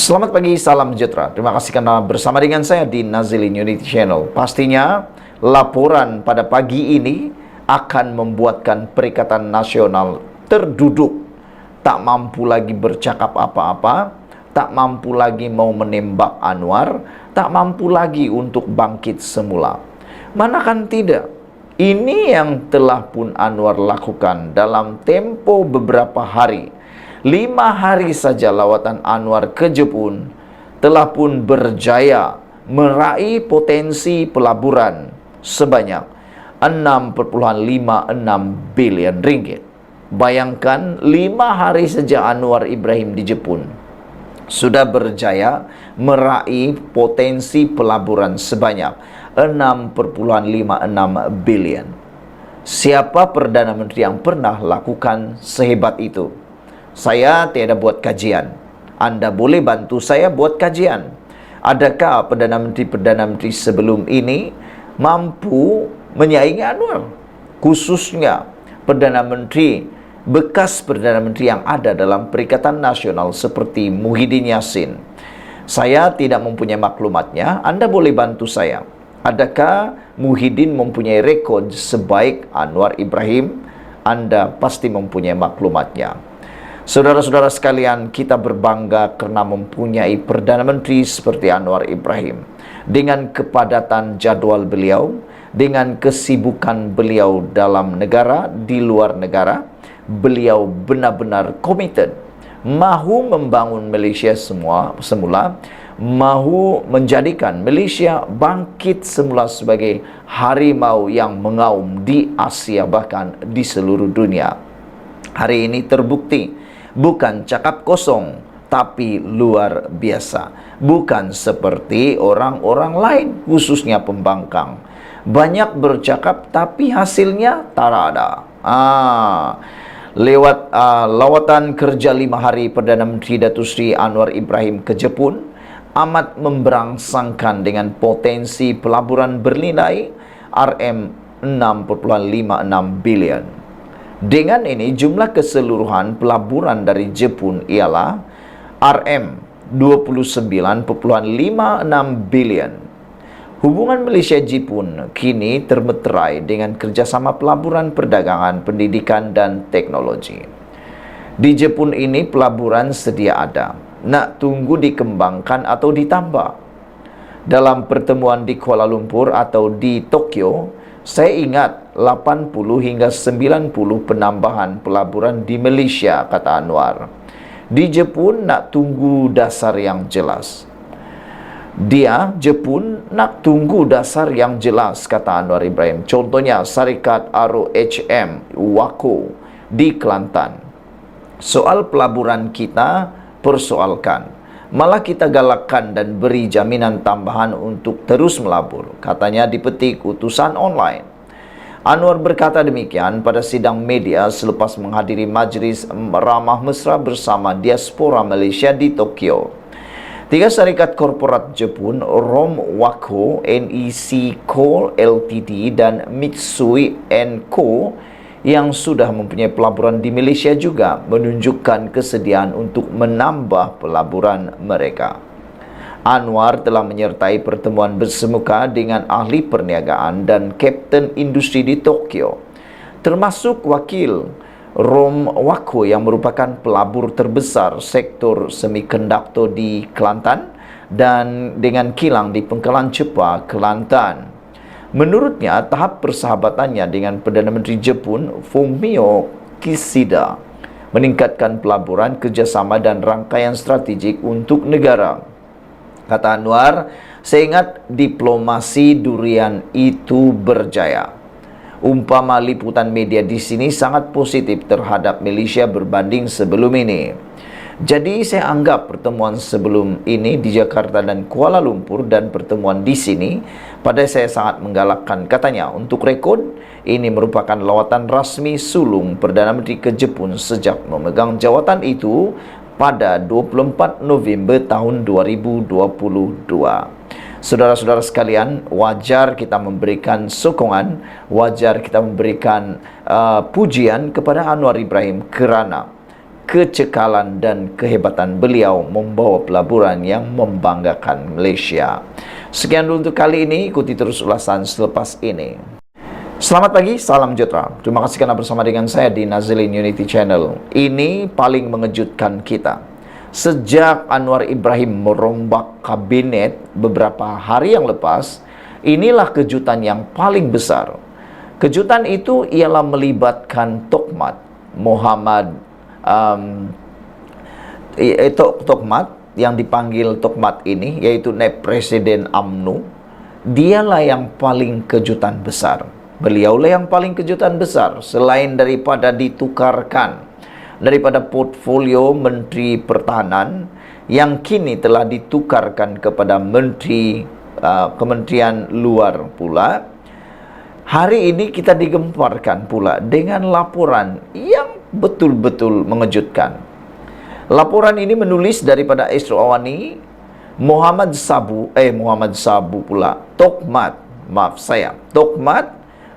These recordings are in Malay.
Selamat pagi, salam sejahtera. Terima kasih karena bersama dengan saya di Nazilin Unity Channel. Pastinya laporan pada pagi ini akan membuatkan Perikatan Nasional terduduk. Tak mampu lagi bercakap apa-apa, tak mampu lagi mau menembak Anwar, tak mampu lagi untuk bangkit semula. Manakan tidak? Ini yang telah pun Anwar lakukan dalam tempo beberapa hari. 5 hari saja lawatan Anwar ke Jepun telah pun berjaya meraih potensi pelaburan sebanyak 6,56 bilion ringgit. Bayangkan 5 hari saja Anwar Ibrahim di Jepun sudah berjaya meraih potensi pelaburan sebanyak 6,56 bilion. Siapa Perdana Menteri yang pernah lakukan sehebat itu? Saya tiada buat kajian. Anda boleh bantu saya buat kajian. Adakah Perdana Menteri sebelum ini mampu menyaingi Anwar? Khususnya bekas Perdana Menteri yang ada dalam Perikatan Nasional seperti Muhyiddin Yassin. Saya tidak mempunyai maklumatnya. Anda boleh bantu saya. Adakah Muhyiddin mempunyai rekod sebaik Anwar Ibrahim? Anda pasti mempunyai maklumatnya. Saudara-saudara sekalian, kita berbangga karena mempunyai Perdana Menteri seperti Anwar Ibrahim. Dengan kepadatan jadwal beliau, dengan kesibukan beliau dalam negara, di luar negara, beliau benar-benar komited, mahu membangun Malaysia semula, mahu menjadikan Malaysia bangkit semula sebagai harimau yang mengaum di Asia bahkan di seluruh dunia. Hari ini terbukti bukan cakap kosong, tapi luar biasa. Bukan seperti orang-orang lain, khususnya pembangkang. Banyak bercakap, tapi hasilnya tak ada. Lewat lawatan kerja 5 hari Perdana Menteri Datuk Seri Anwar Ibrahim ke Jepun, amat memberangsangkan dengan potensi pelaburan bernilai RM6,56 bilion. Dengan ini, jumlah keseluruhan pelaburan dari Jepun ialah RM29,56 bilion. Hubungan Malaysia-Jepun kini termeterai dengan kerjasama pelaburan perdagangan, pendidikan dan teknologi. Di Jepun ini pelaburan sedia ada, nak tunggu dikembangkan atau ditambah. Dalam pertemuan di Kuala Lumpur atau di Tokyo, saya ingat 80 hingga 90 penambahan pelaburan di Malaysia, kata Anwar. Di Jepun nak tunggu dasar yang jelas. Jepun nak tunggu dasar yang jelas, kata Anwar Ibrahim. Contohnya Syarikat ROHM Wako di Kelantan. Soal pelaburan kita persoalkan. Malah kita galakkan dan beri jaminan tambahan untuk terus melabur, katanya dipetik utusan online. Anwar berkata demikian pada sidang media selepas menghadiri majlis ramah mesra bersama diaspora Malaysia di Tokyo. 3 syarikat korporat Jepun, ROM Wako, NEC Co Ltd dan Mitsui & Co yang sudah mempunyai pelaburan di Malaysia juga menunjukkan kesediaan untuk menambah pelaburan mereka. Anwar telah menyertai pertemuan bersemuka dengan ahli perniagaan dan kapten industri di Tokyo, termasuk wakil ROM Wako yang merupakan pelabur terbesar sektor semikonduktor di Kelantan dan dengan kilang di Pengkalan Cepa, Kelantan. Menurutnya, tahap persahabatannya dengan Perdana Menteri Jepun Fumio Kishida meningkatkan pelaburan, kerjasama dan rangkaian strategik untuk negara. Kata Anwar, saya ingat diplomasi durian itu berjaya. Umpama liputan media di sini sangat positif terhadap Malaysia berbanding sebelum ini. Jadi saya anggap pertemuan sebelum ini di Jakarta dan Kuala Lumpur dan pertemuan di sini pada saya sangat menggalakkan, katanya. Untuk rekod, ini merupakan lawatan rasmi sulung Perdana Menteri ke Jepun sejak memegang jawatan itu pada 24 November tahun 2022. Saudara-saudara sekalian, wajar kita memberikan sokongan, wajar kita memberikan pujian kepada Anwar Ibrahim kerana kecekalan dan kehebatan beliau membawa pelaburan yang membanggakan Malaysia. Sekian dulu untuk kali ini, ikuti terus ulasan selepas ini. Selamat pagi, salam sejahtera. Terima kasih karena bersama dengan saya di Nazilin Unity Channel. Ini paling mengejutkan kita. Sejak Anwar Ibrahim merombak kabinet beberapa hari yang lepas, inilah kejutan yang paling besar. Kejutan itu ialah melibatkan Tokmat Muhammad Tokmat yang dipanggil Tokmat ini, yaitu Naib Presiden UMNO. Dialah yang paling kejutan besar. Beliaulah yang paling kejutan besar, selain daripada ditukarkan daripada portfolio Menteri Pertahanan yang kini telah ditukarkan kepada Kementerian Luar pula. Hari ini kita digemparkan pula dengan laporan yang betul-betul mengejutkan. Laporan ini menulis daripada Esro Awani, Muhammad Sabu pula, Tokmat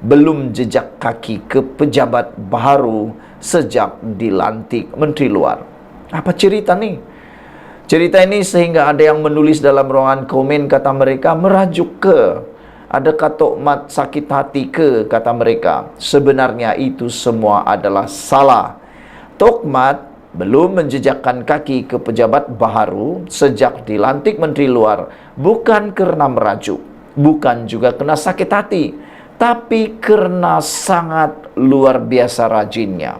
belum jejak kaki ke pejabat baru sejak dilantik Menteri Luar. Apa cerita nih? Cerita ini sehingga ada yang menulis dalam ruangan komen, kata mereka, merajuk ke, adakah Tokmat sakit hati ke, kata mereka. Sebenarnya itu semua adalah salah. Tokmat belum menjejakkan kaki ke pejabat baru sejak dilantik Menteri Luar, bukan kerana merajuk, bukan juga kerana sakit hati, tapi kerana sangat luar biasa rajinnya.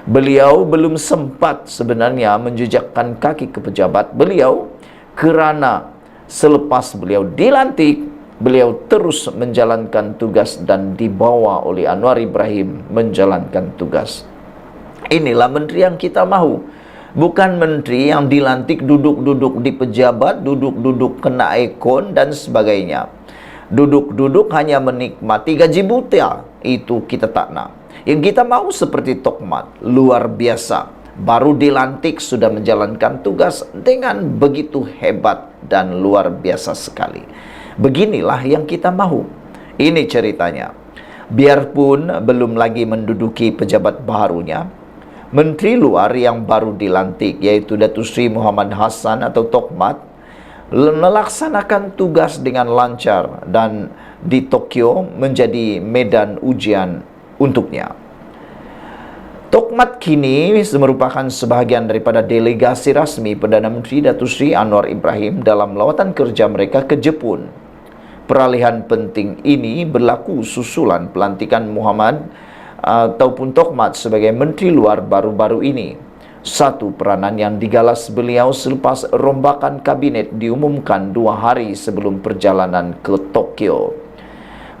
Beliau belum sempat sebenarnya menjejakkan kaki ke pejabat beliau kerana selepas beliau dilantik, beliau terus menjalankan tugas dan dibawa oleh Anwar Ibrahim menjalankan tugas. Inilah menteri yang kita mahu. Bukan menteri yang dilantik duduk-duduk di pejabat, duduk-duduk kena ekon dan sebagainya. Duduk-duduk hanya menikmati gaji buta. Itu kita tak nak. Yang kita mahu seperti Tokmat, luar biasa. Baru dilantik sudah menjalankan tugas dengan begitu hebat dan luar biasa sekali. Beginilah yang kita mahu. Ini ceritanya. Biarpun belum lagi menduduki pejabat barunya, Menteri Luar yang baru dilantik, yaitu Datuk Seri Muhammad Hassan atau Tokmat, melaksanakan tugas dengan lancar dan di Tokyo menjadi medan ujian untuknya. Tokmat kini merupakan sebahagian daripada delegasi rasmi Perdana Menteri Datuk Seri Anwar Ibrahim dalam lawatan kerja mereka ke Jepun. Peralihan penting ini berlaku susulan pelantikan Muhammad ataupun Tokmat sebagai Menteri Luar baru-baru ini. Satu peranan yang digalas beliau selepas rombakan kabinet diumumkan 2 hari sebelum perjalanan ke Tokyo.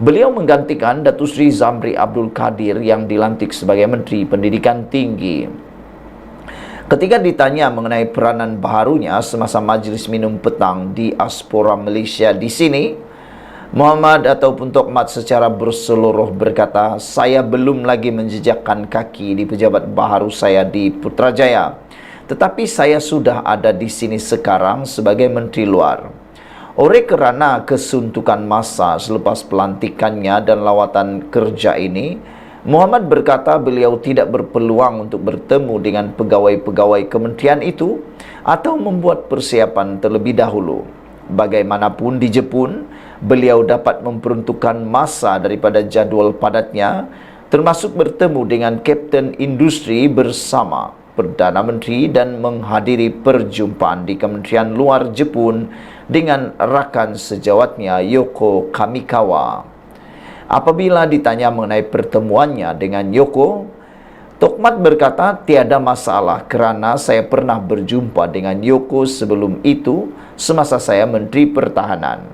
Beliau menggantikan Datuk Seri Zamri Abdul Kadir yang dilantik sebagai Menteri Pendidikan Tinggi. Ketika ditanya mengenai peranan baharunya semasa majlis minum petang di Aspora Malaysia di sini, Muhammad ataupun Tokmat secara berseluruh berkata, saya belum lagi menjejakkan kaki di pejabat baharu saya di Putrajaya, tetapi saya sudah ada di sini sekarang sebagai Menteri Luar. Oleh kerana kesuntukan masa selepas pelantikannya dan lawatan kerja ini, Muhammad berkata beliau tidak berpeluang untuk bertemu dengan pegawai-pegawai kementerian itu atau membuat persiapan terlebih dahulu. Bagaimanapun di Jepun, beliau dapat memperuntukkan masa daripada jadual padatnya, termasuk bertemu dengan Kapten Industri bersama Perdana Menteri dan menghadiri perjumpaan di Kementerian Luar Jepun dengan rakan sejawatnya Yoko Kamikawa. Apabila ditanya mengenai pertemuannya dengan Yoko, Tokmat berkata, tiada masalah kerana saya pernah berjumpa dengan Yoko sebelum itu semasa saya Menteri Pertahanan.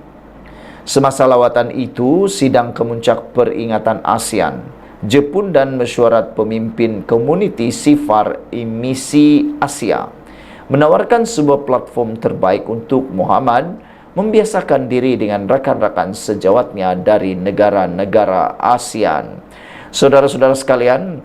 Semasa lawatan itu, sidang kemuncak peringatan ASEAN, Jepun dan mesyuarat pemimpin komuniti Sifar Emisi Asia menawarkan sebuah platform terbaik untuk Muhammad membiasakan diri dengan rakan-rakan sejawatnya dari negara-negara ASEAN. Saudara-saudara sekalian,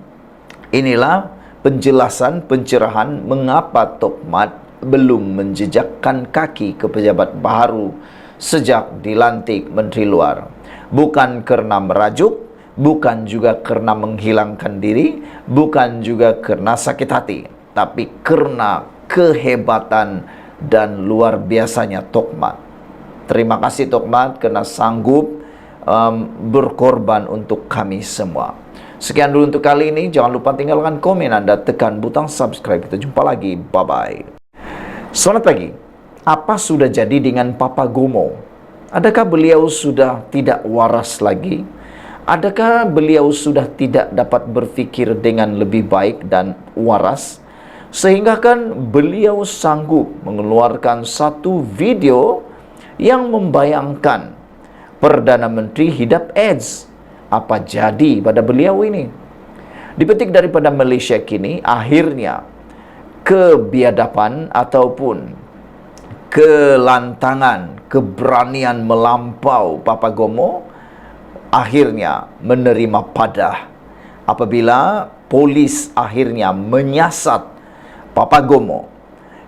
inilah penjelasan pencerahan mengapa Tokmat belum menjejakkan kaki ke pejabat baru sejak dilantik Menteri Luar. Bukan kerana merajuk, bukan juga kerana menghilangkan diri, bukan juga kerana sakit hati. tapi karena kehebatan dan luar biasanya Tokmat. Terima kasih Tokmat karena sanggup berkorban untuk kami semua. Sekian dulu untuk kali ini. Jangan lupa tinggalkan komen Anda, tekan butang subscribe. Kita jumpa lagi. Bye-bye. Selamat pagi. Apa sudah jadi dengan Papa Gomo? Adakah beliau sudah tidak waras lagi? Adakah beliau sudah tidak dapat berfikir dengan lebih baik dan waras? Sehingga kan beliau sanggup mengeluarkan satu video yang membayangkan Perdana Menteri hidap AIDS. Apa jadi pada beliau ini? Dipetik daripada Malaysia kini, akhirnya kebiadaban ataupun kelantangan, keberanian melampau Papa Gomo akhirnya menerima padah apabila polis akhirnya menyasat Papa Gomo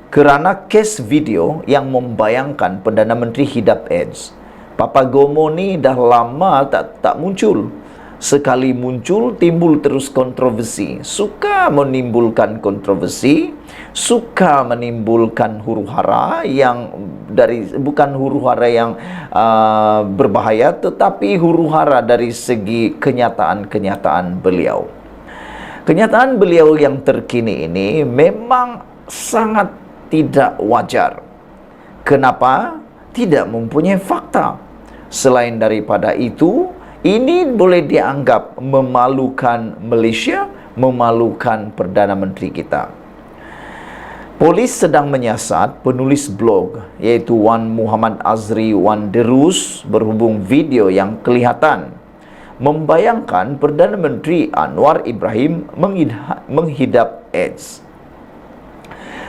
kerana kes video yang membayangkan Perdana Menteri hidap AIDS. Papa Gomo ni dah lama tak muncul. Sekali muncul, timbul terus kontroversi. Suka menimbulkan kontroversi, suka menimbulkan huru-hara yang bukan huru-hara yang berbahaya, tetapi huru-hara dari segi kenyataan-kenyataan beliau. Kenyataan beliau yang terkini ini memang sangat tidak wajar. Kenapa? Tidak mempunyai fakta. Selain daripada itu, ini boleh dianggap memalukan Malaysia, memalukan Perdana Menteri kita. Polis sedang menyiasat penulis blog iaitu Wan Muhammad Azri Wan Derus berhubung video yang kelihatan membayangkan Perdana Menteri Anwar Ibrahim menghidap AIDS.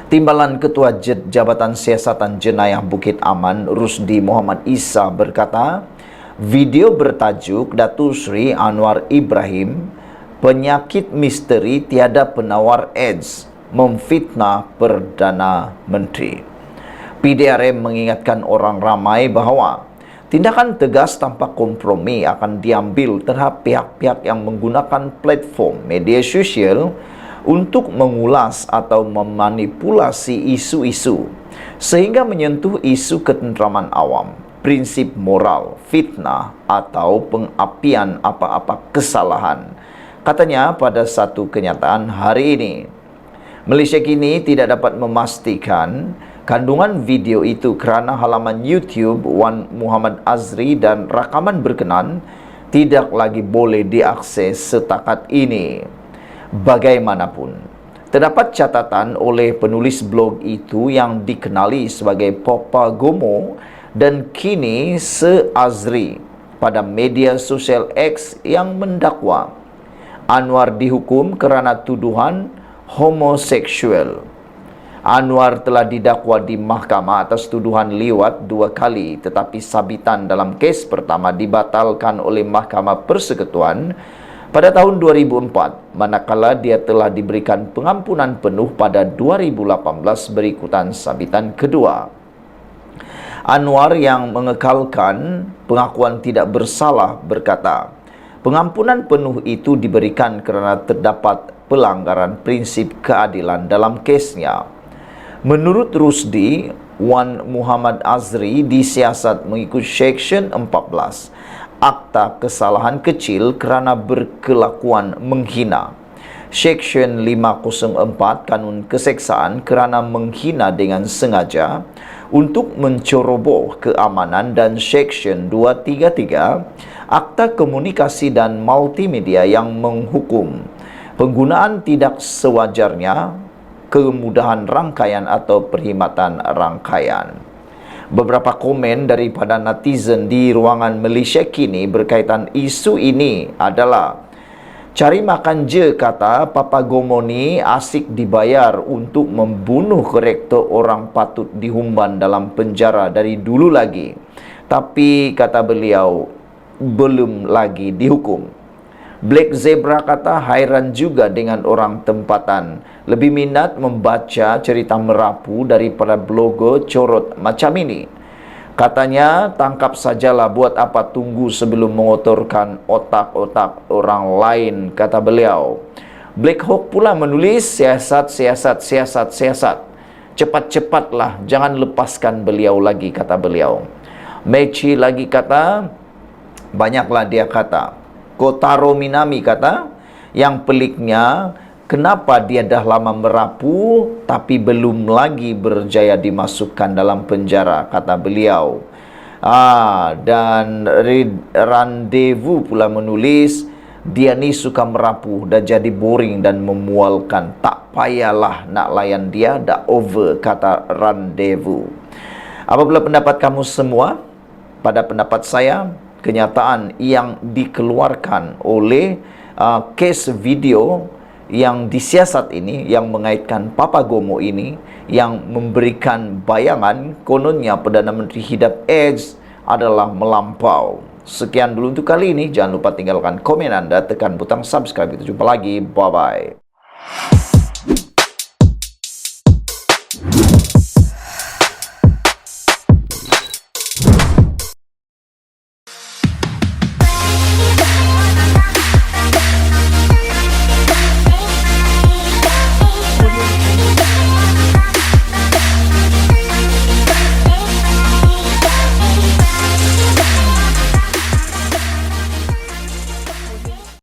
Timbalan Ketua Jabatan Siasatan Jenayah Bukit Aman Rusdi Muhammad Isa berkata, video bertajuk Datuk Seri Anwar Ibrahim, penyakit misteri tiada penawar AIDS, memfitnah Perdana Menteri. PDRM mengingatkan orang ramai bahawa tindakan tegas tanpa kompromi akan diambil terhadap pihak-pihak yang menggunakan platform media sosial untuk mengulas atau memanipulasi isu-isu sehingga menyentuh isu ketenteraman awam, prinsip moral, fitnah atau pengapian apa-apa kesalahan. Katanya pada satu kenyataan hari ini, Malaysia kini tidak dapat memastikan kandungan video itu kerana halaman YouTube Wan Muhammad Azri dan rakaman berkenan tidak lagi boleh diakses setakat ini. Bagaimanapun, terdapat catatan oleh penulis blog itu yang dikenali sebagai Papa Gomo dan kini se-Azri pada media sosial X yang mendakwa Anwar dihukum kerana tuduhan homoseksual. Anwar telah didakwa di mahkamah atas tuduhan liwat 2 kali, tetapi sabitan dalam kes pertama dibatalkan oleh Mahkamah Persekutuan pada tahun 2004, manakala dia telah diberikan pengampunan penuh pada 2018 berikutan sabitan kedua. Anwar yang mengekalkan pengakuan tidak bersalah berkata, pengampunan penuh itu diberikan kerana terdapat pelanggaran prinsip keadilan dalam kesnya. Menurut Rusdi, Wan Muhammad Azri disiasat mengikut Seksyen 14 Akta Kesalahan Kecil kerana berkelakuan menghina, Seksyen 504 Kanun Keseksaan kerana menghina dengan sengaja untuk menceroboh keamanan, dan Seksyen 233 Akta Komunikasi dan Multimedia yang menghukum penggunaan tidak sewajarnya kemudahan rangkaian atau perkhidmatan rangkaian. Beberapa komen daripada netizen di ruangan Malaysia kini berkaitan isu ini adalah, cari makan je kata Papa Gomo ni asik dibayar untuk membunuh korektor orang patut dihumban dalam penjara dari dulu lagi. Tapi kata beliau, belum lagi dihukum. Black Zebra kata hairan juga dengan orang tempatan. Lebih minat membaca cerita merapu daripada blogger corot macam ini. Katanya, tangkap sajalah, buat apa tunggu sebelum mengotorkan otak-otak orang lain, kata beliau. Black Hawk pula menulis siasat. Cepat-cepatlah, jangan lepaskan beliau lagi, kata beliau. Meiji lagi kata, banyaklah dia kata. Kotaro Minami kata, yang peliknya, kenapa dia dah lama merapu tapi belum lagi berjaya dimasukkan dalam penjara, kata beliau. Dan Rendezvous pula menulis, dia ni suka merapu, dah jadi boring dan memualkan. Tak payahlah nak layan dia, dah over, kata Rendezvous. Apabila pendapat kamu semua? Pada pendapat saya, kenyataan yang dikeluarkan oleh kes video yang disiasat ini, yang mengaitkan Papagomo ini, yang memberikan bayangan kononnya Perdana Menteri Hidap AIDS adalah melampau. Sekian dulu untuk kali ini. Jangan lupa tinggalkan komen Anda, tekan butang subscribe. Kita jumpa lagi. Bye-bye.